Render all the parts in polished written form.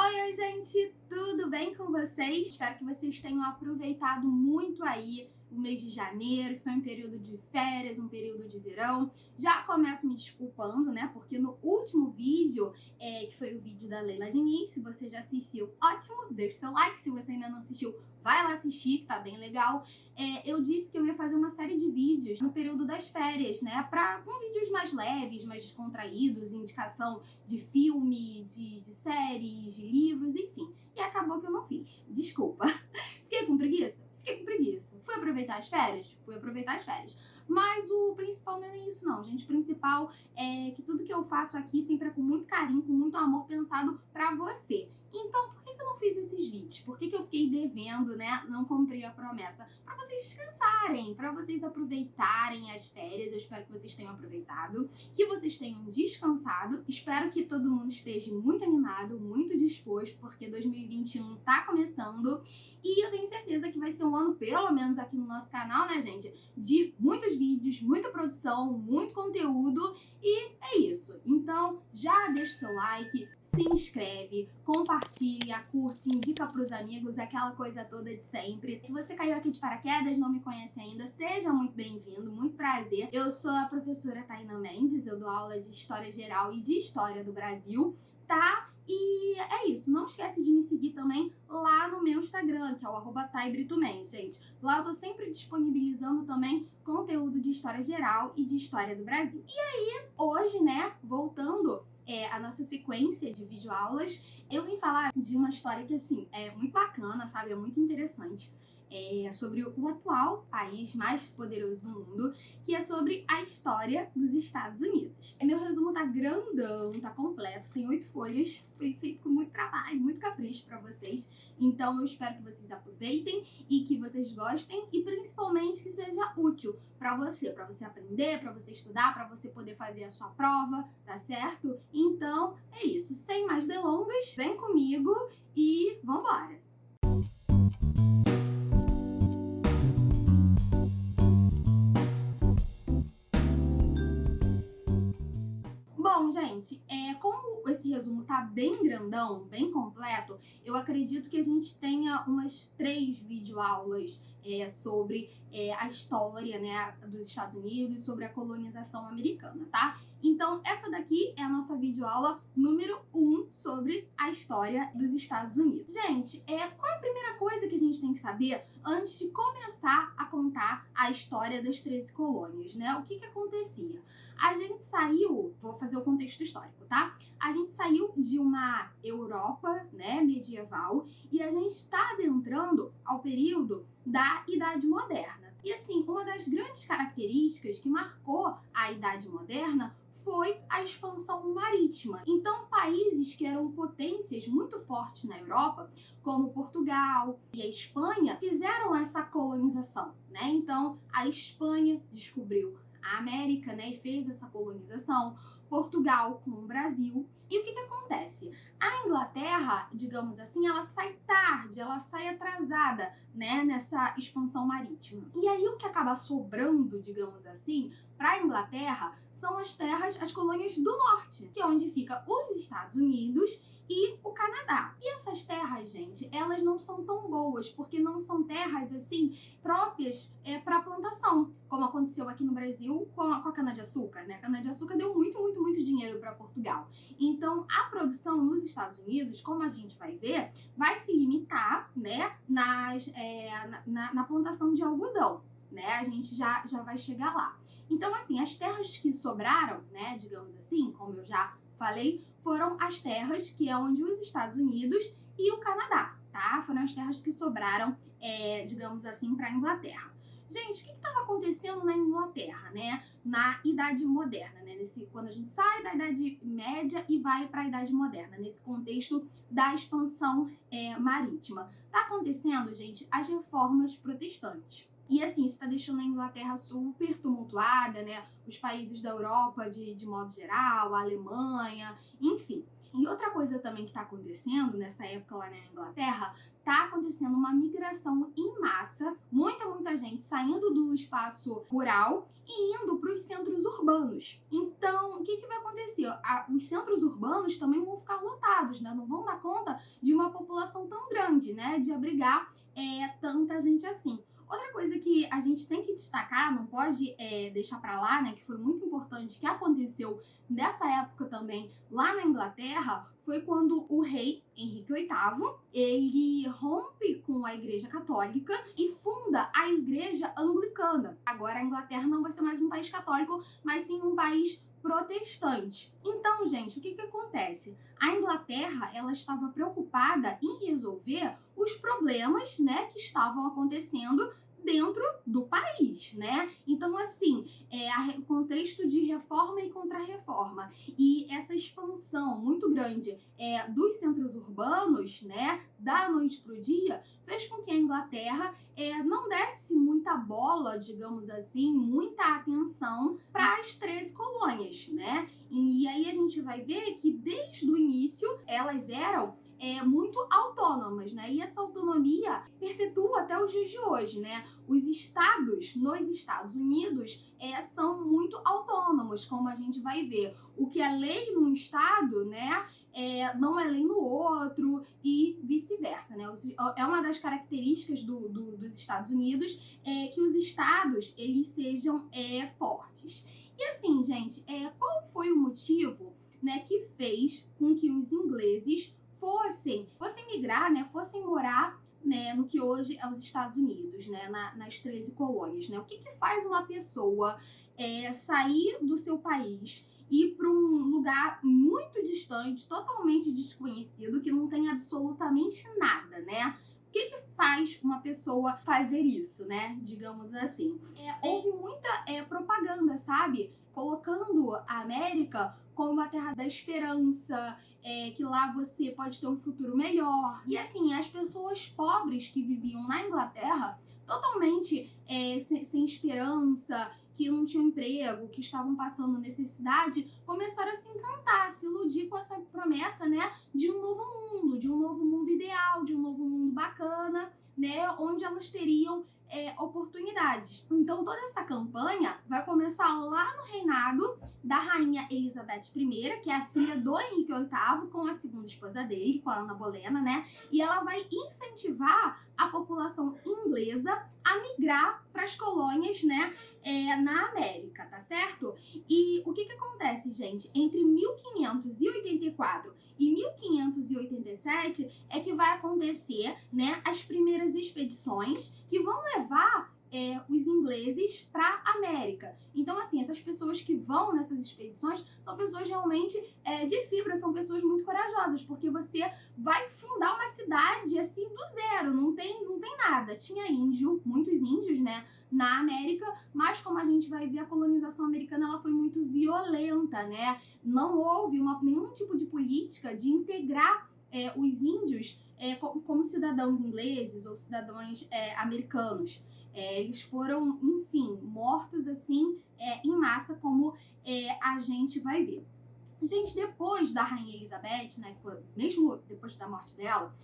Oi, gente, tudo bem com vocês? Espero que vocês tenham aproveitado muito aí o mês de janeiro, que foi um período de férias, um período de verão. Já começo me desculpando, né? Porque no último vídeo, que foi o vídeo da Leila Diniz, se você já assistiu, ótimo, deixa seu like. Se você ainda não assistiu, vai lá assistir, que tá bem legal. Eu disse que eu ia fazer uma série de vídeos no período das férias, né? Com vídeos mais leves, mais descontraídos, indicação de filme, de séries, de livros, enfim. E acabou que eu não fiz. Desculpa. Fiquei com preguiça? Fiquei com preguiça. Fui aproveitar as férias? Fui aproveitar as férias. Mas o principal não é nem isso não, gente. O principal é que tudo que eu faço aqui sempre é com muito carinho, com muito amor pensado pra você. Então, por que eu não fiz esses vídeos? Por que eu fiquei devendo, né? Não cumpri a promessa? Pra vocês descansarem, pra vocês aproveitarem as férias. Eu espero que vocês tenham aproveitado, que vocês tenham descansado. Espero que todo mundo esteja muito animado, muito disposto, porque 2021 tá começando. E eu tenho certeza que vai ser um ano, pelo menos aqui no nosso canal, né, gente? De muitos vídeos, muita produção, muito conteúdo. E é isso. Então, já deixa o seu like, se inscreve, compartilha, curte, indica pros amigos, aquela coisa toda de sempre. Se você caiu aqui de paraquedas, não me conhece ainda, seja muito bem-vindo, muito prazer. Eu sou a professora Taina Mendes, eu dou aula de História Geral e de História do Brasil, tá? E é isso, não esquece de me seguir também lá no meu Instagram, que é o @taibritomendes, gente. Lá eu tô sempre disponibilizando também conteúdo de História Geral e de História do Brasil. E aí, hoje, né, voltando a nossa sequência de videoaulas, eu vim falar de uma história que, assim, é muito bacana, sabe? É muito interessante. Sobre o atual país mais poderoso do mundo, que é sobre a história dos Estados Unidos. Meu resumo tá grandão, tá completo, tem 8 folhas, foi feito com muito trabalho, muito capricho pra vocês, então eu espero que vocês aproveitem e que vocês gostem e principalmente que seja útil pra você aprender, pra você estudar, pra você poder fazer a sua prova, tá certo? Então é isso, sem mais delongas, vem comigo e vambora! Bom, gente, como esse resumo tá bem grandão, bem completo, eu acredito que a gente tenha umas 3 videoaulas sobre a história, né, dos Estados Unidos, sobre a colonização americana, tá? Então, essa daqui é a nossa videoaula número 1 sobre a história dos Estados Unidos. Gente, qual é a primeira coisa que a gente tem que saber antes de começar a contar a história das 13 colônias, né? O que acontecia? A gente saiu, vou fazer o contexto histórico, tá? A gente saiu de uma Europa, né, medieval, e a gente está adentrando ao período da Idade Moderna. E assim, uma das grandes características que marcou a Idade Moderna foi a expansão marítima. Então, países que eram potências muito fortes na Europa, como Portugal e a Espanha, fizeram essa colonização, né? Então, a Espanha descobriu a América, né, e fez essa colonização, Portugal com o Brasil. E o que acontece? A Inglaterra, digamos assim, ela sai tarde, ela sai atrasada, né, nessa expansão marítima. E aí o que acaba sobrando, digamos assim, para a Inglaterra são as terras, as colônias do norte, que é onde fica os Estados Unidos e o Canadá. E essas terras, gente, elas não são tão boas, porque não são terras, assim, próprias para plantação, como aconteceu aqui no Brasil com a cana-de-açúcar, né? A cana-de-açúcar deu muito, muito, muito dinheiro para Portugal. Então, a produção nos Estados Unidos, como a gente vai ver, vai se limitar, né, na plantação de algodão, né? A gente já vai chegar lá. Então, assim, as terras que sobraram, né, digamos assim, como eu já falei, foram as terras que é onde os Estados Unidos e o Canadá, tá? Foram as terras que sobraram, digamos assim, para a Inglaterra. Gente, o que estava acontecendo na Inglaterra, né? Na Idade Moderna, né? Quando a gente sai da Idade Média e vai para a Idade Moderna, nesse contexto da expansão marítima. Tá acontecendo, gente, as reformas protestantes. E assim, isso está deixando a Inglaterra super tumultuada, né? Os países da Europa de modo geral, a Alemanha, enfim. E outra coisa também que está acontecendo nessa época lá na Inglaterra, está acontecendo uma migração em massa, muita gente saindo do espaço rural e indo para os centros urbanos. Então, o que vai acontecer? Os centros urbanos também vão ficar lotados, né? Não vão dar conta de uma população tão grande, né? De abrigar tanta gente assim. Outra coisa que a gente tem que destacar, não pode deixar para lá, né, que foi muito importante, que aconteceu nessa época também lá na Inglaterra, foi quando o rei Henrique VIII, ele rompe com a Igreja Católica e funda a Igreja Anglicana. Agora a Inglaterra não vai ser mais um país católico, mas sim um país protestante. Então, gente, o que acontece? A Inglaterra, ela estava preocupada em resolver os problemas, né, que estavam acontecendo dentro do país, né? Então, assim, o contexto de reforma e contra-reforma e essa expansão muito grande dos centros urbanos, né, da noite para o dia, fez com que a Inglaterra não desse muita bola, digamos assim, muita atenção para as 13 colônias, né? E aí a gente vai ver que desde o início elas eram muito autônomas, né? E essa autonomia perpetua até os dias de hoje, né? Os estados nos Estados Unidos são muito autônomos, como a gente vai ver. O que é lei num estado, né? Não é lei no outro e vice-versa, né? É uma das características dos Estados Unidos que os estados eles sejam fortes. E assim, gente, qual foi o motivo, né, que fez com que os ingleses fossem migrar, né, fossem morar, né, no que hoje é os Estados Unidos, né, nas 13 colônias, né? O que faz uma pessoa sair do seu país e ir para um lugar muito distante, totalmente desconhecido, que não tem absolutamente nada, né? O que faz uma pessoa fazer isso, né? Digamos assim. Houve muita propaganda, sabe? Colocando a América como uma terra da esperança, que lá você pode ter um futuro melhor. E assim, as pessoas pobres que viviam na Inglaterra, totalmente sem esperança, que não tinham emprego, que estavam passando necessidade, começaram a se encantar, a se iludir com essa promessa, né, de um novo mundo ideal, de um novo mundo bacana, né, onde elas teriam oportunidades. Então toda essa campanha vai começar lá no reinado da rainha Elizabeth I, que é a filha do Henrique VIII, com a segunda esposa dele, com a Ana Bolena, né? E ela vai incentivar a população inglesa a migrar para as colônias, né, na América, tá certo? E o que acontece, gente? Entre 1584 e 1587 é que vai acontecer, né, as primeiras expedições que vão levar os ingleses para a América. Então, assim, essas pessoas que vão nessas expedições são pessoas realmente de fibra, são pessoas muito corajosas, porque você vai fundar uma cidade assim do zero, não tem nada. Tinha muitos índios, né, na América, mas como a gente vai ver, a colonização americana ela foi muito violenta, né? Não houve nenhum tipo de política de integrar os índios como cidadãos ingleses ou cidadãos americanos. Eles foram, enfim, mortos assim em massa, como a gente vai ver. Gente, depois da Rainha Elizabeth, né, mesmo depois da morte dela,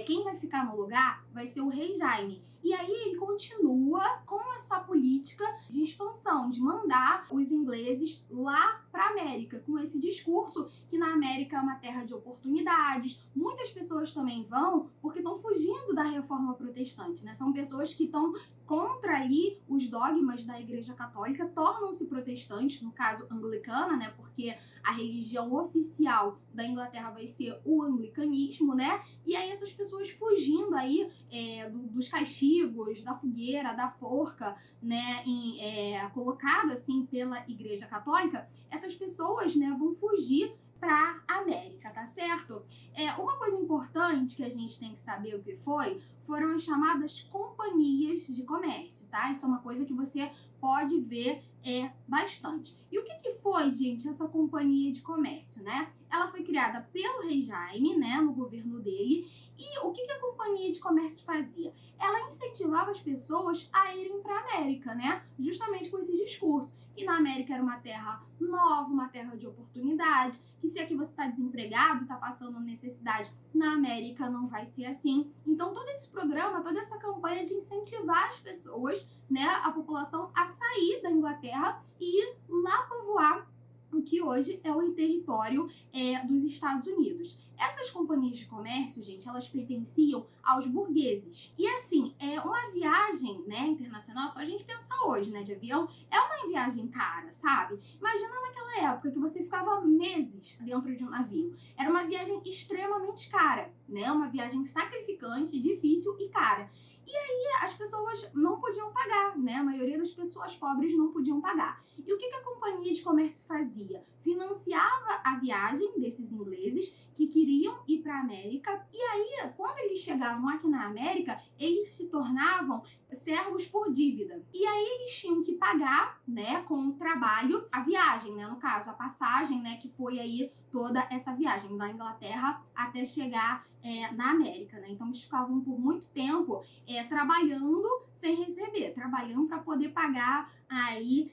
quem vai ficar no lugar vai ser o rei Jaime. E aí ele continua com essa política de expansão, de mandar os ingleses lá para a América, com esse discurso que na América é uma terra de oportunidades. Muitas pessoas também vão porque estão fugindo da reforma protestante, né? São pessoas que estão contra ali os dogmas da Igreja Católica, tornam-se protestantes, no caso anglicana, né? Porque a religião oficial da Inglaterra vai ser o anglicanismo, né? E aí essas pessoas fugindo aí dos castigos, da fogueira, da forca, né? Colocado assim pela Igreja Católica, essas pessoas, né, vão fugir para a América, tá certo? Uma coisa importante que a gente tem que saber o que foram as chamadas companhias de comércio, tá? Isso é uma coisa que você pode ver bastante. E o que foi, gente, essa companhia de comércio, né? ela foi criada pelo rei Jaime, né, no governo dele. E o que a Companhia de Comércio fazia? Ela incentivava as pessoas a irem para a América, né, justamente com esse discurso, que na América era uma terra nova, uma terra de oportunidade, que se aqui você está desempregado, está passando necessidade, na América não vai ser assim. Então todo esse programa, toda essa campanha de incentivar as pessoas, né, a população a sair da Inglaterra e ir lá povoar o que hoje é o território dos Estados Unidos. Essas companhias de comércio, gente, elas pertenciam aos burgueses. E assim, uma viagem, né, internacional, só a gente pensar hoje, né, de avião, é uma viagem cara, sabe? Imagina naquela época que você ficava meses dentro de um navio. Era uma viagem extremamente cara, né? Uma viagem sacrificante, difícil e cara. E aí as pessoas não podiam pagar, né? A maioria das pessoas pobres não podiam pagar. E o que a Companhia de Comércio fazia? Financiava a viagem desses ingleses que queriam ir para a América. E aí, quando eles chegavam aqui na América, eles se tornavam servos por dívida. E aí eles tinham que pagar, né, com o trabalho, a viagem, né, no caso, a passagem, né, que foi aí toda essa viagem da Inglaterra até chegar na América, né? Então eles ficavam por muito tempo trabalhando sem receber, trabalhando para poder pagar aí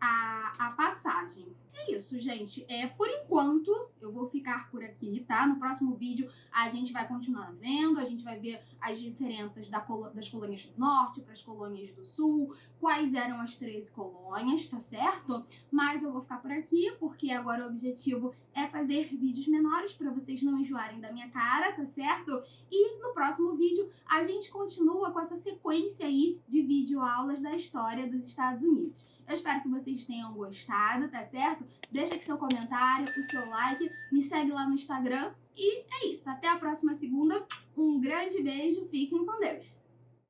a passagem. É isso, gente. Por enquanto, eu vou ficar por aqui, tá? No próximo vídeo, a gente vai continuar vendo, a gente vai ver as diferenças das colônias do norte para as colônias do sul, quais eram as 13 colônias, tá certo? Mas eu vou ficar por aqui, porque agora o objetivo é fazer vídeos menores para vocês não enjoarem da minha cara, tá certo? E no próximo vídeo, a gente continua com essa sequência aí de videoaulas da história dos Estados Unidos. Eu espero que vocês tenham gostado, tá certo? Deixa aqui seu comentário, o seu like, me segue lá no Instagram e é isso. Até a próxima segunda. Um grande beijo, fiquem com Deus!